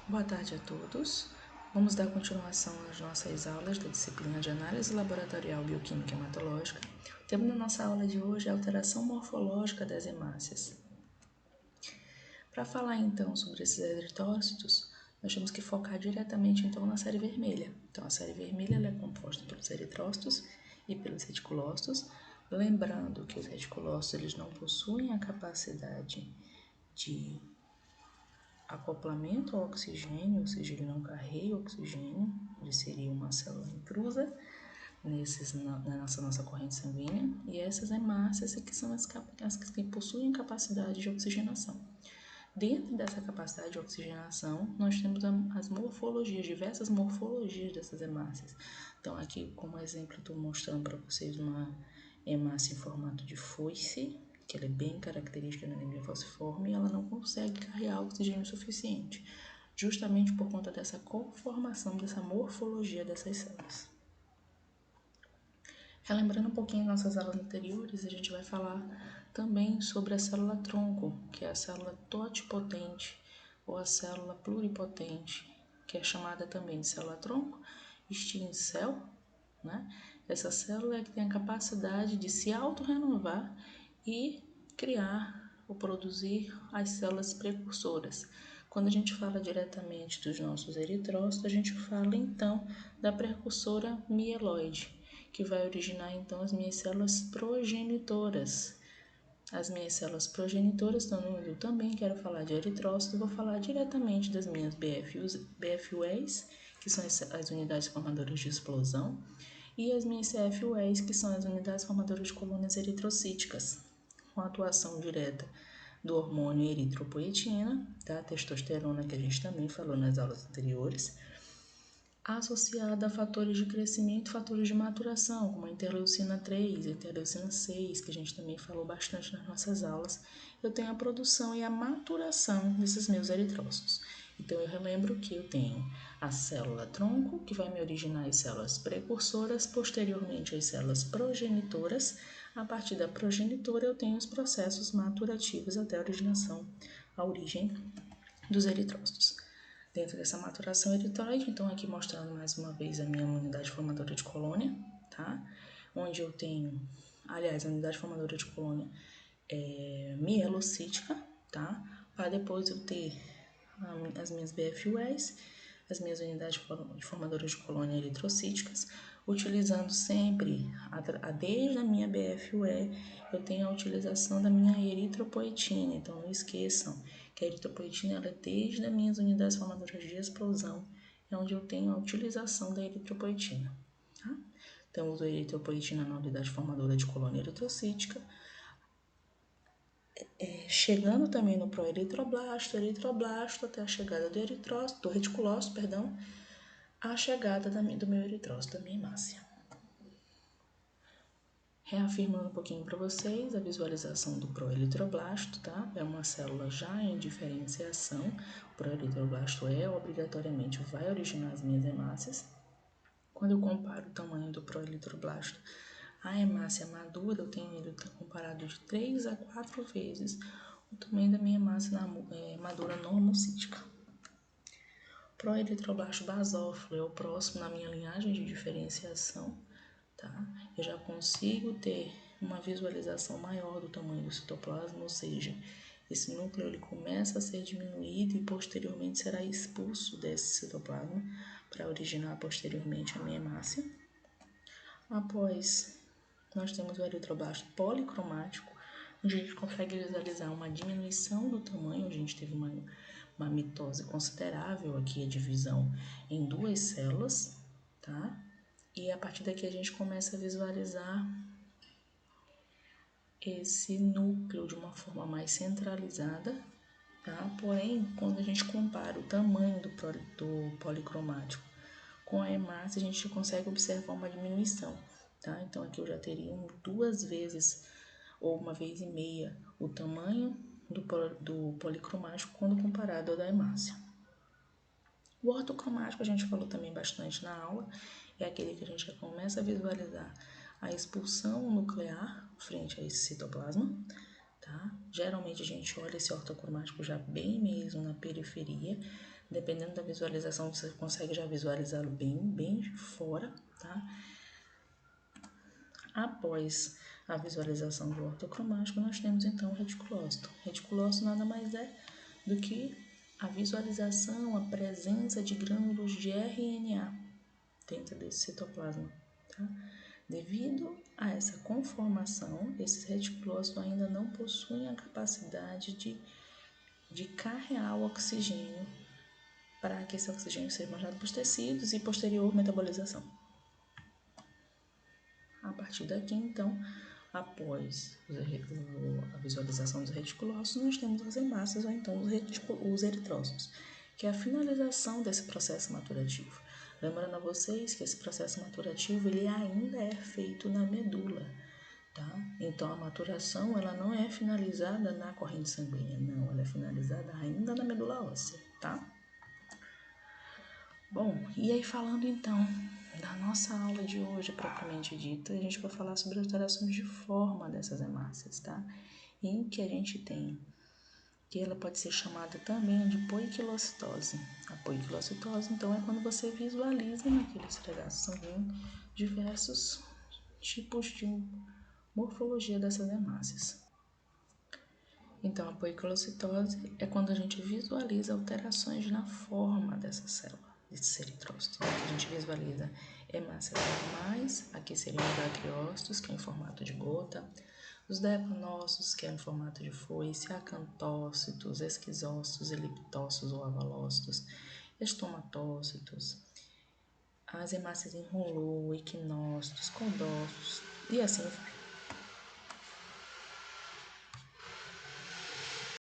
Boa tarde a todos. Vamos dar continuação às nossas aulas da disciplina de Análise Laboratorial Bioquímica e Hematológica. O tema da nossa aula de hoje é a alteração morfológica das hemácias. Para falar então sobre esses eritrócitos, nós temos que focar diretamente então na série vermelha. Então a série vermelha ela é composta pelos eritrócitos e pelos reticulócitos, lembrando que os reticulócitos eles não possuem a capacidade de acoplamento ao oxigênio, ou seja, ele não carrega oxigênio, ele seria uma célula intrusa na nossa corrente sanguínea, e essas hemácias que são as que possuem capacidade de oxigenação. Dentro dessa capacidade de oxigenação, nós temos as morfologias, diversas morfologias dessas hemácias. Então, aqui, como exemplo, estou mostrando para vocês uma hemácia em formato de foice, que ela é bem característica da anemia falciforme, e ela não consegue carregar oxigênio suficiente, justamente por conta dessa conformação, dessa morfologia dessas células. Relembrando um pouquinho nossas aulas anteriores, a gente vai falar também sobre a célula-tronco, que é a célula totipotente ou a célula pluripotente, que é chamada também de célula-tronco, stem cell, né? Essa célula é que tem a capacidade de se autorrenovar e criar ou produzir as células precursoras. Quando a gente fala diretamente dos nossos eritrócitos, a gente fala então da precursora mieloide, que vai originar então as minhas células progenitoras. As minhas células progenitoras, então eu também quero falar de eritrócito, vou falar diretamente das minhas BFUEs, que são as unidades formadoras de explosão, e as minhas CFUEs, que são as unidades formadoras de colônias eritrocíticas, com a atuação direta do hormônio eritropoetina, da testosterona, que a gente também falou nas aulas anteriores, associada a fatores de crescimento e fatores de maturação, como a interleucina 3, a interleucina 6, que a gente também falou bastante nas nossas aulas. Eu tenho a produção e a maturação desses meus eritrócitos. Então, eu relembro que eu tenho a célula-tronco, que vai me originar as células precursoras, posteriormente as células progenitoras. A partir da progenitora, eu tenho os processos maturativos até a originação, a origem dos eritrócitos. Dentro dessa maturação eritroide, então aqui mostrando mais uma vez a minha unidade formadora de colônia, tá? Onde eu tenho, aliás, a unidade formadora de colônia é mielocítica, tá? Para depois eu ter as minhas BFUEs, as minhas unidades formadoras de colônia eritrocíticas, utilizando sempre, desde a minha BFUE, eu tenho a utilização da minha eritropoetina, então não esqueçam que a eritropoetina ela é desde as minhas unidades formadoras de explosão, é onde eu tenho a utilização da eritropoetina. Tá? Então, eu uso a eritropoetina na unidade formadora de colônia eritrocítica, chegando também no proeritroblasto, eritroblasto, até a chegada do eritrócito, do reticulócito, perdão, a chegada do meu eritrócito, da minha hemácia. Reafirmando um pouquinho para vocês a visualização do proeritroblasto, tá? É uma célula já em diferenciação. O proeritroblasto obrigatoriamente vai originar as minhas hemácias. Quando eu comparo o tamanho do proeritroblasto à hemácia madura, eu tenho ele comparado de 3 a 4 vezes o tamanho da minha hemácia madura normocítica. O proeritroblasto basófilo é o próximo na minha linhagem de diferenciação. Tá? Eu já consigo ter uma visualização maior do tamanho do citoplasma, ou seja, esse núcleo ele começa a ser diminuído e posteriormente será expulso desse citoplasma para originar posteriormente a minha hemácia. Após, nós temos o eritroblasto policromático, onde a gente consegue visualizar uma diminuição do tamanho, a gente teve uma mitose considerável aqui, a divisão em duas células, tá? E a partir daqui a gente começa a visualizar esse núcleo de uma forma mais centralizada, tá? Porém, quando a gente compara o tamanho do policromático com a hemácia, a gente consegue observar uma diminuição, tá? Então, aqui eu já teria 2 vezes ou 1,5 vezes o tamanho do policromático quando comparado ao da hemácia. O ortocromático a gente falou também bastante na aula, é aquele que a gente já começa a visualizar a expulsão nuclear frente a esse citoplasma, tá? Geralmente a gente olha esse ortocromático já bem mesmo na periferia, dependendo da visualização você consegue já visualizá-lo bem fora, tá? Após a visualização do ortocromático, nós temos então o reticulócito. Reticulócito nada mais é do que a visualização, a presença de grânulos de RNA dentro desse citoplasma, tá? Devido a essa conformação, esses reticulócitos ainda não possuem a capacidade de carrear o oxigênio para que esse oxigênio seja mandado para os tecidos e posterior metabolização. A partir daqui, então, após a visualização dos reticulócitos, nós temos as hemácias ou então os eritrócitos, que é a finalização desse processo maturativo. Lembrando a vocês que esse processo maturativo ele ainda é feito na medula, tá? Então a maturação ela não é finalizada na corrente sanguínea, não, ela é finalizada ainda na medula óssea, tá? Bom, e aí falando então da nossa aula de hoje propriamente dita, a gente vai falar sobre as alterações de forma dessas hemácias, tá? Em que a gente tem que ela pode ser chamada também de poiquilocitose. A poiquilocitose, então, é quando você visualiza naquele esfregaço sanguíneo diversos tipos de morfologia dessas hemácias. Então, a poiquilocitose é quando a gente visualiza alterações na forma dessa célula, desses eritrócitos. Aqui a gente visualiza hemácias normais, aqui seriam os acriócitos, que é em formato de gota, os depanócitos, que é em formato de foice, acantócitos, esquizócitos, eliptócitos ou avalócitos, estomatócitos, as hemácias em rolo, equinócitos, condócitos e assim